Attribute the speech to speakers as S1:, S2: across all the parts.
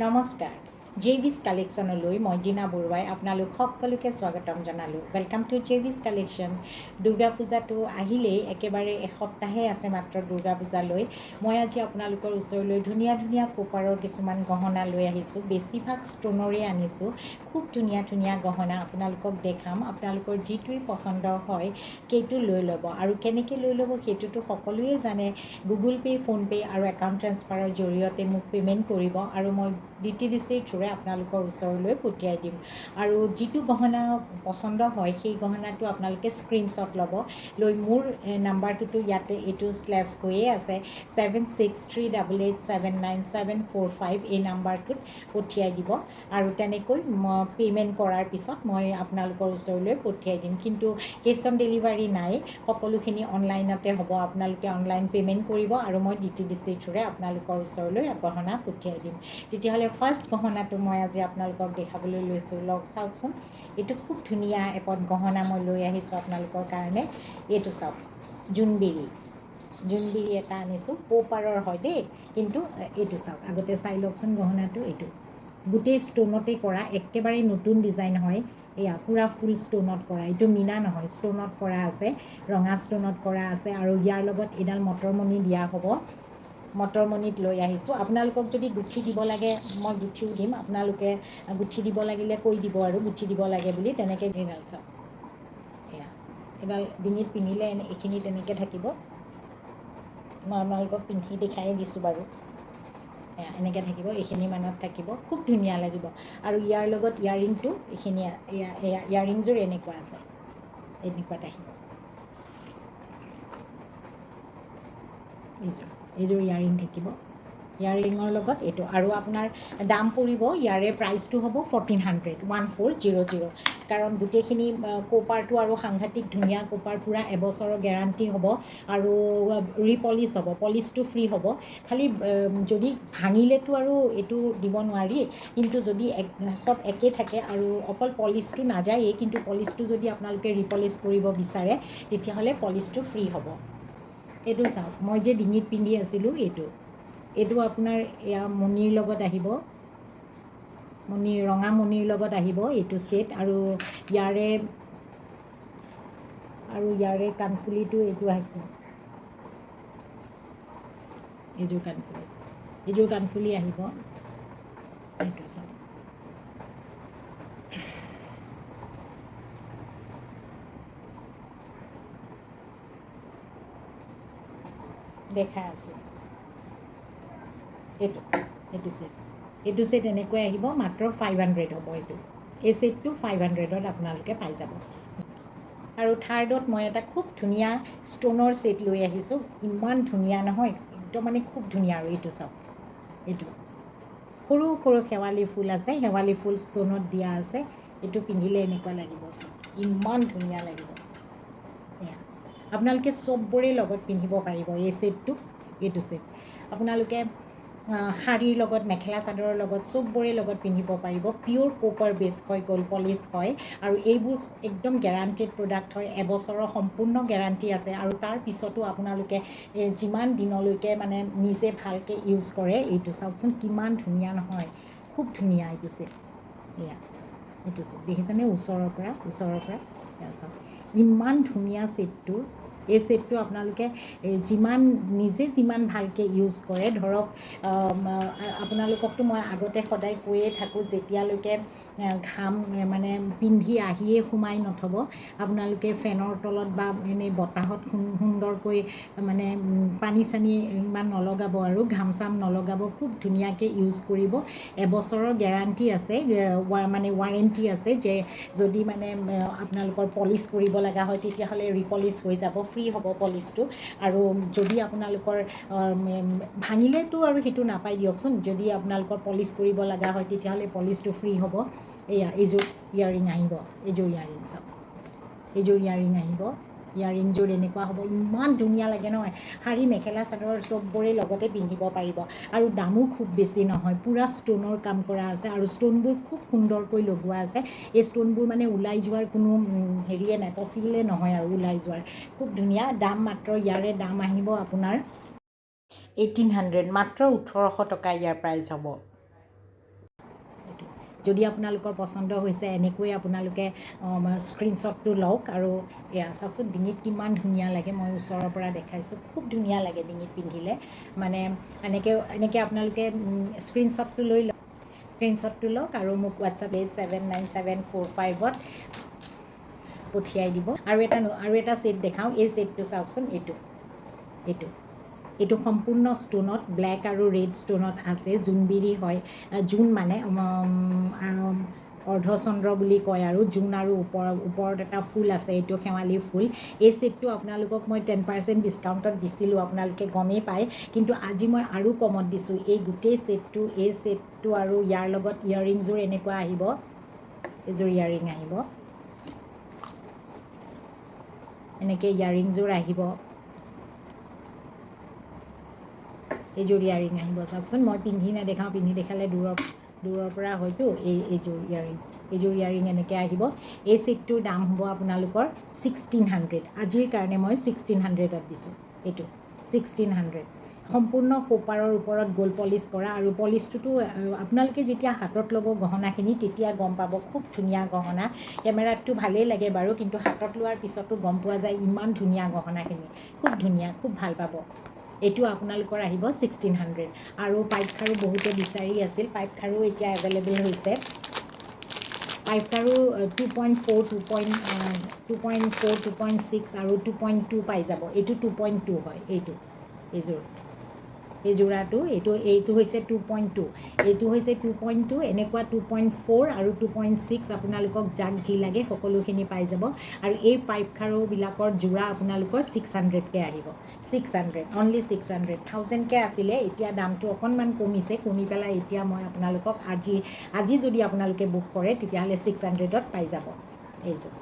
S1: নমস্কাৰ জেভিছ কালেকশ্যনলৈ মই জিনা বৰুৱাই আপোনালোক সকলোকে স্বাগতম জনালোঁ ৱেলকাম টু জেভিছ কালেকশ্যন দুৰ্গা পূজাটো আহিলেই একেবাৰে এসপ্তাহে আছে মাত্ৰ দুৰ্গা পূজালৈ মই আজি আপোনালোকৰ ওচৰলৈ ধুনীয়া ধুনীয়া কোপাৰৰ কিছুমান গহনা লৈ আহিছোঁ বেছিভাগ ষ্ট'নৰে আনিছোঁ খুব ধুনীয়া ধুনীয়া গহনা আপোনালোকক দেখাম আপোনালোকৰ যিটোৱেই পচন্দ হয় সেইটো লৈ ল'ব আৰু কেনেকৈ লৈ ল'ব সেইটোতো সকলোৱে জানে গুগল পে' ফোনপে' আৰু একাউণ্ট ট্ৰান্সফাৰৰ জৰিয়তে মোক পে'মেণ্ট কৰিব আৰু মই DTDCৰ থ্ৰুৰে আপোনালোকৰ ওচৰলৈ পঠিয়াই দিম আৰু যিটো গহনা পচন্দ হয় সেই গহনাটো আপোনালোকে স্ক্ৰীনশ্বট ল'ব লৈ মোৰ নাম্বাৰটোতো ইয়াতে এইটো স্লেছ হৈয়ে আছে 7638879745 এই নাম্বাৰটোত পঠিয়াই দিব আৰু তেনেকৈ পে'মেণ্ট কৰাৰ পিছত মই আপোনালোকৰ ওচৰলৈ পঠিয়াই দিম কিন্তু কেছ অন ডেলিভাৰী নাই সকলোখিনি অনলাইনতে হ'ব আপোনালোকে অনলাইন পে'মেণ্ট কৰিব আৰু মই DTDCৰ থ্ৰুৰে আপোনালোকৰ ওচৰলৈ গহনা পঠিয়াই দিম তেতিয়াহ'লে ফাৰ্ষ্ট গহনাটো মই আজি আপোনালোকক দেখাবলৈ লৈছোঁ চাওকচোন এইটো খুব ধুনীয়া এপদ গহনা মই লৈ আহিছোঁ আপোনালোকৰ কাৰণে এইটো চাওক জোনবিৰি এটা আনিছোঁ কোপাৰৰ হয় দেই কিন্তু এইটো চাওক আগতে চাই লওকচোন গহনাটো এইটো গোটেই ষ্ট'নতে কৰা একেবাৰে নতুন ডিজাইন হয় এয়া পূৰা ফুল ষ্ট'নত কৰা এইটো মীনা নহয় ষ্ট'নত কৰা আছে ৰঙা ষ্ট'নত কৰা আছে আৰু ইয়াৰ লগত এডাল মটৰমণি দিয়া হ'ব মটৰমণিত লৈ আহিছোঁ আপোনালোকক যদি গুঠি দিব লাগে মই গুঠিও দিম আপোনালোকে গুঠি দিব লাগিলে কৈ দিব আৰু গুঠি দিব লাগে বুলি তেনেকৈ এডাল চাওক এয়া এডাল ডিঙিত পিন্ধিলে এইখিনি তেনেকৈ থাকিব মই আপোনালোকক পিন্ধি দেখাই দিছোঁ বাৰু এনেকৈ থাকিব এইখিনি মানত থাকিব খুব ধুনীয়া লাগিব আৰু ইয়াৰ লগত ইয়াৰিংটো এইখিনি ইয়াৰিংযোৰ এনেকুৱা আছে এনেকুৱাত আহিব এইযোৰ ইয়াৰিং থাকিব ইয়াৰিঙৰ লগত এইটো আৰু আপোনাৰ দাম পৰিব ইয়াৰে প্ৰাইচটো হ'ব 1400 কাৰণ গোটেইখিনি কোপাৰটো আৰু সাংঘাতিক ধুনীয়া কোপাৰ পূৰা এবছৰৰ গেৰাণ্টি হ'ব আৰু ৰিপলিছ হ'ব পলিচটো ফ্ৰী হ'ব খালি যদি ভাঙিলেতো আৰু এইটো দিব নোৱাৰি কিন্তু যদি চব একে থাকে আৰু অকল পলিচটো নাযায়েই কিন্তু পলিচটো যদি আপোনালোকে ৰিপলিচ কৰিব বিচাৰে তেতিয়াহ'লে পলিচটো ফ্ৰী হ'ব এইটো চাওক মই যে ডিঙিত পিন্ধি আছিলোঁ এইটো আপোনাৰ এয়া মণিৰ লগত আহিব ৰঙা মণিৰ লগত আহিব এইটো ছেট আৰু ইয়াৰে কাণফুলিটো এইটো আহিব এইযোৰ কাণফুলি আহিব এইটো চাওক দেখাই আছোঁ এইটো ছেট এনেকৈ আহিব মাত্ৰ 500 হ'ব এই ছেটটো 500ত আপোনালোকে পাই যাব আৰু থাৰ্ডত মই এটা খুব ধুনীয়া ষ্ট'নৰ ছেট লৈ আহিছোঁ ইমান ধুনীয়া নহয় একদম মানে খুব ধুনীয়া আৰু এইটো চাওক এইটো সৰু সৰু শেৱালি ফুল আছে শেৱালি ফুল ষ্ট'নত দিয়া আছে এইটো পিন্ধিলে এনেকুৱা লাগিব চাওক ইমান ধুনীয়া লাগিব এয়া আপোনালোকে চববোৰে লগত পিন্ধিব পাৰিব এই ছেটটো এইটো ছেট আপোনালোকে শাৰীৰ লগত মেখেলা চাদৰৰ লগত চববোৰে লগত পিন্ধিব পাৰিব পিয়'ৰ কোপাৰ বেছ হয় গ'ল্ড পলিচ হয় আৰু এইবোৰ একদম গেৰাণ্টেড প্ৰডাক্ট হয় এবছৰৰ সম্পূৰ্ণ গেৰাণ্টি আছে আৰু তাৰ পিছতো আপোনালোকে যিমান দিনলৈকে মানে নিজে ভালকৈ ইউজ কৰে এইটো চাওকচোন কিমান ধুনীয়া নহয় খুব ধুনীয়া এইটো ছেট দেখিছেনে ওচৰৰ পৰা এয়া চাওক ইমান ধুনীয়া ছেটটো এই ছেটটো আপোনালোকে যিমান ভালকৈ ইউজ কৰে ধৰক আপোনালোককতো মই আগতে সদায় কৈয়ে থাকোঁ যেতিয়ালৈকে ঘাম মানে পিন্ধি আহিয়ে সোমাই নথব আপোনালোকে ফেনৰ তলত বা এনেই বতাহত সুন্দৰকৈ মানে পানী চানী ইমান নলগাব আৰু ঘাম চাম নলগাব খুব ধুনীয়াকৈ ইউজ কৰিব এবছৰৰ গেৰাণ্টি আছে মানে ৱাৰেণ্টি আছে যে যদি মানে আপোনালোকৰ পলিচ কৰিব লগা হয় তেতিয়াহ'লে ৰিপলিচ হৈ যাব ফ্ৰী হ'ব পলিচটো আৰু যদি আপোনালোকৰ ভাঙিলেতো আৰু সেইটো নাপায় দিয়কচোন যদি আপোনালোকৰ পলিচ কৰিব লগা হয় তেতিয়াহ'লে পলিচটো ফ্ৰী হ'ব এইযোৰ ইয়াৰিং আহিব এইযোৰ ইয়াৰিং চাওক এইযোৰ ইয়াৰিং আহিব ইয়াৰিংযোৰ এনেকুৱা হ'ব ইমান ধুনীয়া লাগে নহয় শাৰী মেখেলা চাদৰ চববোৰে লগতে পিন্ধিব পাৰিব আৰু দামো খুব বেছি নহয় পূৰা ষ্ট'নৰ কাম কৰা আছে আৰু ষ্ট'নবোৰ খুব সুন্দৰকৈ লগোৱা আছে এই ষ্ট'নবোৰ মানে ওলাই যোৱাৰ কোনো হেৰিয়ে নাই পচিবলে নহয় আৰু ওলাই যোৱাৰ খুব ধুনীয়া দাম মাত্ৰ ইয়াৰে দাম আহিব আপোনাৰ 1800 মাত্ৰ 1800 টকা ইয়াৰ প্ৰাইচ হ'ব যদি আপোনালোকৰ পচন্দ হৈছে এনেকৈ আপোনালোকে স্ক্ৰীনশ্বটটো লওক আৰু এয়া চাওকচোন ডিঙিত কিমান ধুনীয়া লাগে মই ওচৰৰ পৰা দেখাইছোঁ খুব ধুনীয়া লাগে ডিঙিত পিন্ধিলে মানে এনেকৈ আপোনালোকে স্ক্ৰীনশ্বটটো লৈ লওক স্ক্ৰীনশ্বটটো লওক আৰু মোক হোৱাটছআপ 879745ত পঠিয়াই দিব আৰু এটা ছেট দেখাওঁ এই ছেটটো চাওকচোন এইটো সম্পূৰ্ণ ষ্টোনত ব্লেক আৰু ৰেড ষ্টোনত আছে জোনবিৰি হয় জোন মানে অৰ্ধচন্দ্ৰ বুলি কয় আৰু জোন আৰু ওপৰত এটা ফুল আছে এইটো শেৱালি ফুল এই ছেটটো আপোনালোকক মই 10% ডিছকাউণ্টত দিছিলোঁ আপোনালোকে গমেই পায় কিন্তু আজি মই আৰু কমত দিছোঁ এই গোটেই ছেটটো আৰু ইয়াৰ লগত ইয়েৰিংযোৰ এনেকুৱা আহিব এইযোৰ ইয়েৰিং আহিব এনেকৈ ইয়েৰিংযোৰ আহিব এইযোৰ ইয়েৰিং আহিব চাওকচোন মই পিন্ধি নেদেখাওঁ পিন্ধি দেখালে দূৰৰ পৰা হয়তো এইযোৰ ইয়েৰিং এনেকৈ আহিব এই ছেটটোৰ দাম হ'ব আপোনালোকৰ 1600 আজিৰ কাৰণে মই 1600ত দিছোঁ এইটো 1600 সম্পূৰ্ণ কোপাৰৰ ওপৰত গ'ল্ড পলিচ কৰা আৰু পলিচটোতো আপোনালোকে যেতিয়া হাতত ল'ব গহনাখিনি তেতিয়া গম পাব খুব ধুনীয়া গহনা কেমেৰাতটো ভালেই লাগে বাৰু কিন্তু হাতত লোৱাৰ পিছতো গম পোৱা যায় ইমান ধুনীয়া গহনাখিনি খুব ধুনীয়া খুব ভাল পাব এইটো আপোনালোকৰ আহিব 1600 আৰু পাইপ খাৰু বহুতে বিচাৰি আছিল পাইপ খাৰু এতিয়া এভেইলেবল হৈছে পাইপ খাৰু 2.4 2.4 2.6 আৰু 2.2 পাই যাব এইটো 2.2 হয় এই যোৰাটো এইটো হৈছে 2.2 এইটো হৈছে 2.2 এনেকুৱা 2.4 আৰু 2.6 আপোনালোকক যাক যি লাগে সকলোখিনি পাই যাব আৰু এই পাইপ খাৰুবিলাকৰ যোৰা আপোনালোকৰ 600কৈ আহিব 600 অনলি 600 1000কৈ আছিলে এতিয়া দামটো অকণমান কমি পেলাই এতিয়া মই আপোনালোকক আজি যদি আপোনালোকে বুক কৰে তেতিয়াহ'লে 600ত পাই যাব এইযোৰ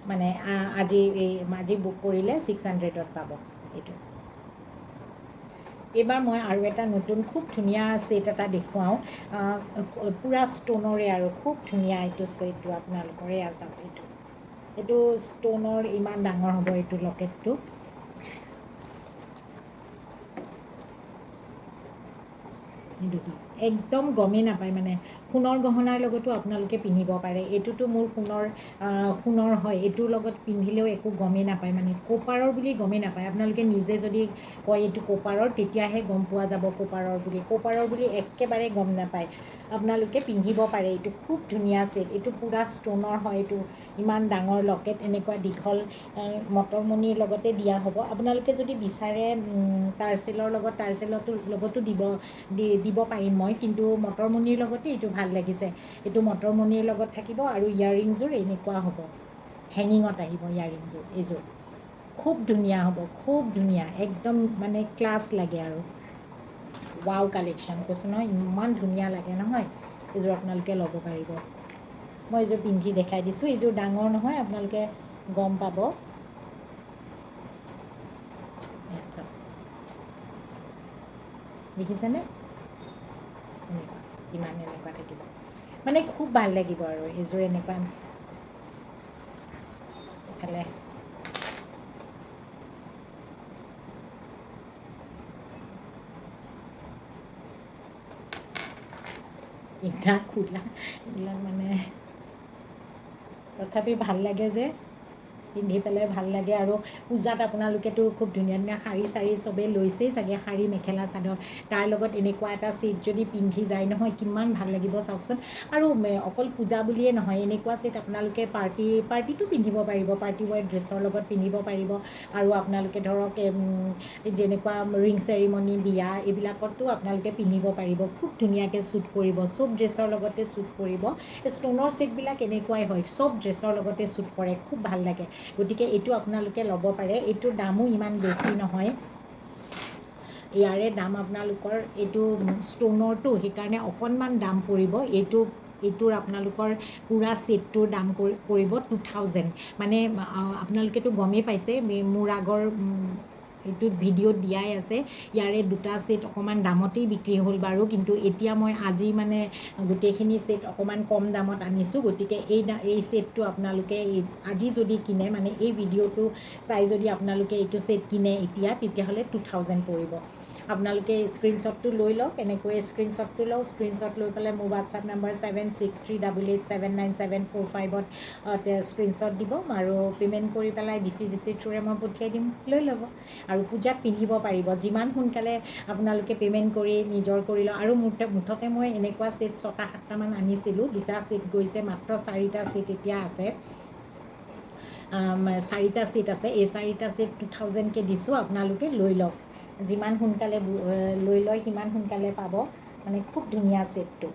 S1: মানে আজি বুক কৰিলে 600ত পাব এইটো এইবাৰ মই আৰু এটা নতুন খুব ধুনীয়া ছেট এটা দেখুৱাওঁ পূৰা ষ্ট'নৰে আৰু খুব ধুনীয়া এইটো ছেটটো আপোনালোকৰে আছে এইটো ষ্ট'নৰ ইমান ডাঙৰ হ'ব এইটো লকেটটো এইটো একদম গমেই নাপায় মানে সোণৰ গহনাৰ লগতো আপোনালোকে পিন্ধিব পাৰে এইটোতো মোৰ সোণৰ হয় এইটোৰ লগত পিন্ধিলেও একো গমেই নাপায় মানে কোপাৰৰ বুলি গমেই নাপায় আপোনালোকে নিজে যদি কয় এইটো কোপাৰৰ তেতিয়াহে গম পোৱা যাব কোপাৰৰ বুলি একেবাৰে গম নাপায় আপোনালোকে পিন্ধিব পাৰে এইটো খুব ধুনীয়া ছেট এইটো পূৰা ষ্ট'নৰ হয় এইটো ইমান ডাঙৰ লকেট এনেকুৱা দীঘল মটৰমণিৰ লগতে দিয়া হ'ব আপোনালোকে যদি বিচাৰে টাৰ্চেলৰ লগতো দিব পাৰিম মই কিন্তু মটৰমণিৰ লগতে এইটো ভাল লাগিছে এইটো মটৰমণিৰ লগত থাকিব আৰু ইয়েৰিংযোৰ এনেকুৱা হ'ব হেঙিঙত আহিব ইয়েৰিংযোৰ এইযোৰ খুব ধুনীয়া হ'ব খুব ধুনীয়া একদম মানে ক্লাছ লাগে আৰু ৱাও কালেকশ্যন কৈছোঁ নহয় ইমান ধুনীয়া লাগে নহয় এইযোৰ আপোনালোকে ল'ব পাৰিব মই এইযোৰ পিন্ধি দেখাই দিছোঁ এইযোৰ ডাঙৰ নহয় আপোনালোকে গম পাব দেখিছেনে ইমান এনেকুৱা থাকিব মানে খুব ভাল লাগিব আৰু এইযোৰ এনেকুৱা এফালে ইটা খোলা এইবিলাক মানে তথাপি ভাল লাগে যে পিন্ধি পেলাই ভাল লাগে আৰু পূজাত আপোনালোকেতো খুব ধুনীয়া ধুনীয়া শাৰী চাৰী চবেই লৈছেই চাগে শাৰী মেখেলা চাদৰ তাৰ লগত এনেকুৱা এটা ছেট যদি পিন্ধি যায় নহয় কিমান ভাল লাগিব চাওকচোন আৰু অকল পূজা বুলিয়ে নহয় এনেকুৱা ছেট আপোনালোকে পাৰ্টিটো পিন্ধিব পাৰিব পাৰ্টি ৱেৰ ড্ৰেছৰ লগত পিন্ধিব পাৰিব আৰু আপোনালোকে ধৰক যেনেকুৱা ৰিং চেৰিমনি বিয়া এইবিলাকতো আপোনালোকে পিন্ধিব পাৰিব খুব ধুনীয়াকৈ শ্বুট কৰিব চব ড্ৰেছৰ লগতে শ্বুট কৰিব ষ্ট'নৰ ছেটবিলাক এনেকুৱাই হয় চব ড্ৰেছৰ লগতে শ্বুট কৰে খুব ভাল লাগে গতিকে এইটো আপোনালোকে ল'ব পাৰে এইটোৰ দামো ইমান বেছি নহয় ইয়াৰে দাম আপোনালোকৰ এইটো ষ্ট'নৰটো সেইকাৰণে অকণমান দাম পৰিব এইটোৰ আপোনালোকৰ পূৰা ছেটটোৰ দাম পৰিব 2000 মানে আপোনালোকেতো গমেই পাইছে মোৰ আগৰ এইটোত ভিডিঅ'ত দিয়াই আছে ইয়াৰে দুটা ছেট অকণমান দামতেই বিক্ৰী হ'ল বাৰু কিন্তু এতিয়া মই আজি মানে গোটেইখিনি ছেট অকণমান কম দামত আনিছোঁ গতিকে এই ছেটটো আপোনালোকে আজি যদি কিনে মানে এই ভিডিঅ'টো চাই যদি আপোনালোকে এইটো ছেট কিনে এতিয়া তেতিয়াহ'লে 2000 পৰিব আপোনালোকে স্ক্ৰীনশ্বটটো লৈ লওক এনেকৈ স্ক্ৰীনশ্বটটো লওক স্ক্ৰীনশ্বট লৈ পেলাই মোৰ হোৱাটছআপ নাম্বাৰ 7638879745ত স্ক্ৰীনশ্বট দিব আৰু পে'মেণ্ট কৰি পেলাই DTDC থ্ৰুৰে মই পঠিয়াই দিম লৈ ল'ব আৰু পূজাত পিন্ধিব পাৰিব যিমান সোনকালে আপোনালোকে পে'মেণ্ট কৰি নিজৰ কৰি লওক আৰু মুঠতে মই এনেকুৱা ছেট 6-7টামান আনিছিলোঁ 2টা ছেট গৈছে মাত্ৰ 4টা ছেট এতিয়া আছে 4টা ছেট আছে এই 4টা ছেট 2000কৈ দিছোঁ আপোনালোকে লৈ লওক যিমান সোনকালে লৈ লয় সিমান সোনকালে পাব মানে খুব ধুনীয়া ছেটটো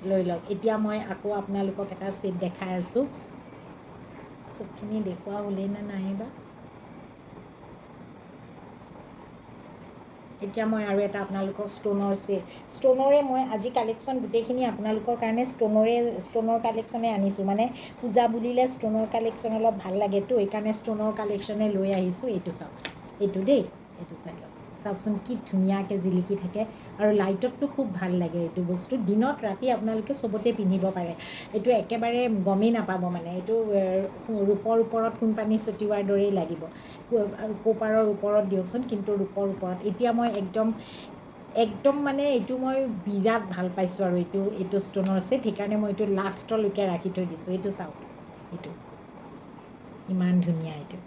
S1: লৈ লওক এতিয়া মই আকৌ আপোনালোকক এটা ছেট দেখাই আছোঁ চবখিনি দেখুওৱা হ'লেই নে নাই বা এতিয়া মই আৰু এটা আপোনালোকক ষ্ট'নৰে মই আজি কালেকশ্যন গোটেইখিনি আপোনালোকৰ কাৰণে ষ্ট'নৰ কালেকশ্যনে আনিছোঁ মানে পূজা বুলিলে ষ্ট'নৰ কালেকশ্যন অলপ ভাল লাগেতো এইকাৰণে ষ্ট'নৰ কালেকশ্যনে লৈ আহিছোঁ এইটো চাওক এইটো দেই এইটো চাই লওক চাওকচোন কি ধুনীয়াকৈ জিলিকি থাকে আৰু লাইটততো খুব ভাল লাগে এইটো বস্তু দিনত ৰাতি আপোনালোকে চবতে পিন্ধিব পাৰে এইটো একেবাৰে গমেই নাপাব মানে এইটো ৰূপৰ ওপৰত সোণপানী ছটিওৱাৰ দৰেই লাগিব আৰু কপাৰৰ ওপৰত দিয়কচোন কিন্তু ৰূপৰ ওপৰত এতিয়া মই একদম মানে এইটো মই বিৰাট ভাল পাইছোঁ আৰু এইটো ষ্ট'নৰ ছেট সেইকাৰণে মই এইটো লাষ্টলৈকে ৰাখি থৈ দিছোঁ এইটো চাওক এইটো ইমান ধুনীয়া এইটো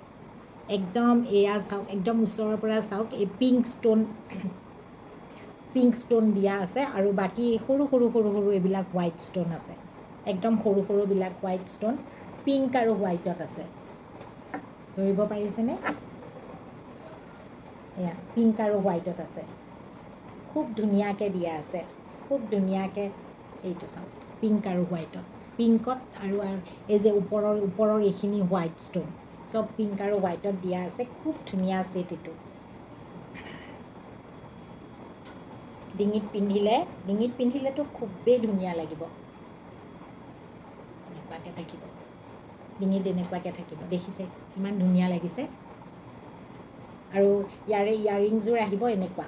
S1: একদম এয়া চাওক একদম ওচৰৰ পৰা চাওক এই পিংক ষ্ট'ন দিয়া আছে আৰু বাকী সৰু এইবিলাক হোৱাইট ষ্ট'ন আছে একদম সৰুবিলাক হোৱাইট ষ্ট'ন পিংক আৰু হোৱাইটত আছে ধৰিব পাৰিছেনে এয়া পিংক আৰু হোৱাইটত আছে খুব ধুনীয়াকৈ দিয়া আছে খুব ধুনীয়াকৈ এইটো চাওক পিংক আৰু হোৱাইটত পিংকত আৰু এই যে ওপৰৰ এইখিনি হোৱাইট ষ্ট'ন চব পিংক আৰু হোৱাইটত দিয়া আছে খুব ধুনীয়া ছেট এইটো ডিঙিত পিন্ধিলেতো খুবেই ধুনীয়া লাগিব এনেকুৱাকৈ থাকিব ডিঙিত এনেকুৱাকৈ থাকিব দেখিছে ইমান ধুনীয়া লাগিছে আৰু ইয়াৰে ইয়াৰিংযোৰ আহিব এনেকুৱা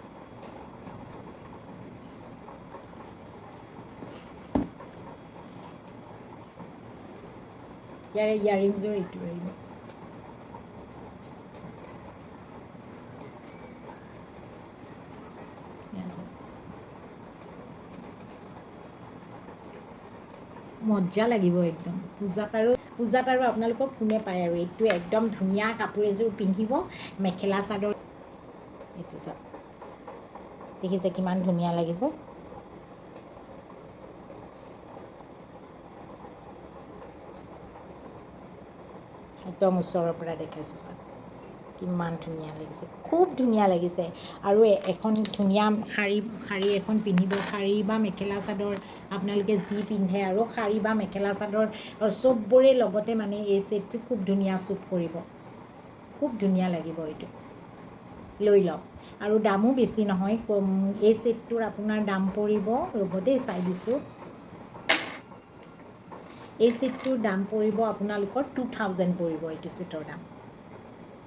S1: ইয়াৰে ইয়াৰিংযোৰ এইটো আহিব মজা লাগিব একদম পূজাত আৰু আপোনালোকক কোনে পায় আৰু এইটো একদম ধুনীয়া কাপোৰ এযোৰ পিন্ধিব মেখেলা চাদৰ এইটো চাওক দেখিছে কিমান ধুনীয়া লাগিছে একদম ওচৰৰ পৰা দেখাইছোঁ চাওক কিমান ধুনীয়া লাগিছে খুব ধুনীয়া লাগিছে আৰু এখন ধুনীয়া শাৰী এখন পিন্ধিব শাৰী বা মেখেলা চাদৰ আপোনালোকে যি পিন্ধে আৰু শাৰী বা মেখেলা চাদৰ চববোৰে লগতে মানে এই ছেটটো খুব ধুনীয়া শ্বুট কৰিব খুব ধুনীয়া লাগিব এইটো লৈ লওক আৰু দামো বেছি নহয় এই ছেটটোৰ আপোনাৰ দাম পৰিব ৰ'ব দেই চাই দিছোঁ এই ছেটটোৰ দাম পৰিব আপোনালোকৰ 2000 পৰিব এইটো ছেটৰ দাম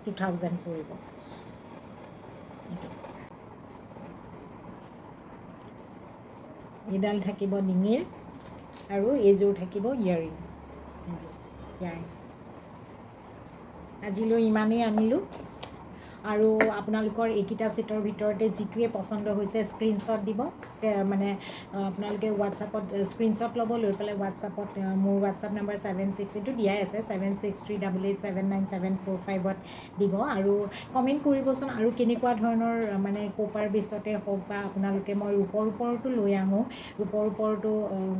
S1: 2000 পৰিব এইডাল থাকিব ডিঙিৰ আৰু এইযোৰ থাকিব ইয়াৰিং আজিলৈ ইমানেই আনিলোঁ আৰু আপোনালোকৰ এইকেইটা ছেটৰ ভিতৰতে যিটোৱে পচন্দ হৈছে স্ক্ৰীনশ্বট দিব মানে আপোনালোকে হোৱাটছআপত স্ক্ৰীনশ্বট ল'ব লৈ পেলাই হোৱাটছআপত মোৰ হোৱাটছআপ নাম্বাৰ 76 এইটো দিয়াই আছে 7638879745ত দিব আৰু কমেণ্ট কৰিবচোন আৰু কেনেকুৱা ধৰণৰ মানে কোপাৰ বেচতে হওক বা আপোনালোকে মই ৰূপৰ ওপৰতো লৈ আহোঁ ৰূপৰ ওপৰতো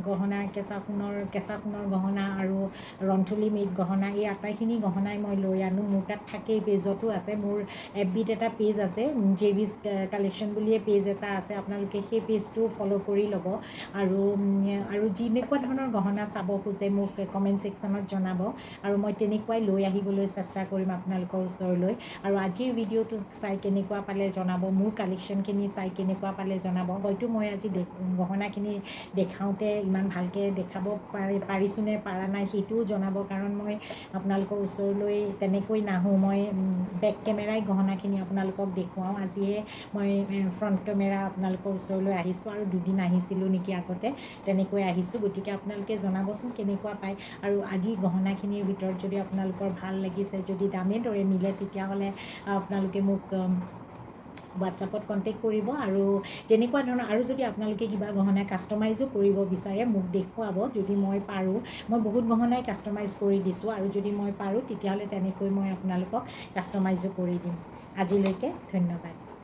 S1: গহনা কেঁচা সোণৰ গহনা আৰু ৰন্থলী মেড গহনা এই আটাইখিনি গহনাই মই লৈ আনো মোৰ তাত থাকেই পেজতো আছে মোৰ FBত এটা পেজ আছে জেভিজ কালেকশ্যন বুলিয়ে পেজ এটা আছে আপোনালোকে সেই পেজটো ফ'ল' কৰি ল'ব আৰু যেনেকুৱা ধৰণৰ গহনা চাব খোজে মোক কমেণ্ট ছেকশ্যনত জনাব আৰু মই তেনেকুৱাই লৈ আহিবলৈ চেষ্টা কৰিম আপোনালোকৰ ওচৰলৈ আৰু আজিৰ ভিডিঅ'টো চাই কেনেকুৱা পালে জনাব মোৰ কালেকশ্যনখিনি চাই কেনেকুৱা পালে জনাব হয়তো মই আজি গহনাখিনি দেখাওঁতে ইমান ভালকৈ দেখাব পাৰিছোঁ নে পাৰা নাই সেইটোও জনাব কাৰণ মই আপোনালোকৰ ওচৰলৈ তেনেকৈ নাহোঁ মই বেক কেমেৰাই গহনা গহনাখিনি আপোনালোকক দেখুৱাওঁ আজিয়ে মই ফ্ৰণ্ট কেমেৰা আপোনালোকৰ ওচৰলৈ আহিছোঁ আৰু দুদিন আহিছিলোঁ নেকি আগতে তেনেকৈ আহিছোঁ গতিকে আপোনালোকে জনাবচোন কেনেকুৱা পায় আৰু আজি গহনাখিনিৰ ভিতৰত যদি আপোনালোকৰ ভাল লাগিছে যদি দামে দৰে মিলে তেতিয়াহ'লে আপোনালোকে মোক হোৱাটছআপত কণ্টেক্ট কৰিব আৰু যেনেকুৱা ধৰণৰ আৰু যদি আপোনালোকে কিবা গহনা কাষ্টমাইজো কৰিব বিচাৰে মোক দেখুৱাব যদি মই পাৰোঁ মই বহুত গহনাই কাষ্টমাইজ কৰি দিছোঁ আৰু যদি মই পাৰোঁ তেতিয়াহ'লে তেনেকৈ মই আপোনালোকক কাষ্টমাইজো কৰি দিম আজিলৈকে ধন্যবাদ